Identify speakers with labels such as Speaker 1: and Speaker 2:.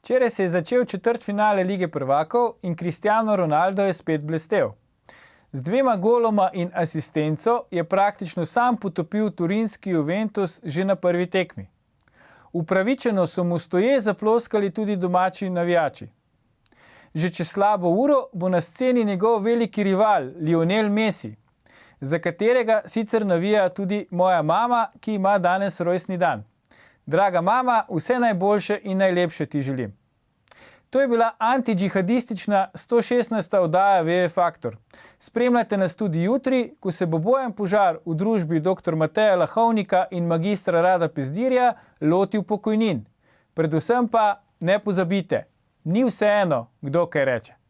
Speaker 1: Včeraj se je začel četrtfinale Lige prvakov in Cristiano Ronaldo je spet blestel. Z 2 goloma in asistenco je praktično sam potopil turinski Juventus že na prvi tekmi. Upravičeno so mu stoje zaploskali tudi domači navijači. Že čez slabo uro bo na sceni njegov veliki rival Lionel Messi, za katerega sicer navija tudi moja mama, ki ima danes rojstni dan. Draga mama, vse najboljše in najlepše ti želim. To je bila antidžihadistična 116. oddaja VV Faktor. Spremljajte nas tudi jutri, ko se bo Bojan Požar v družbi dr. Mateja Lahovnika in magistra Rada Pezdirja lotil pokojnin. Predvsem pa ne pozabite, ni vseeno, kdo kaj reče.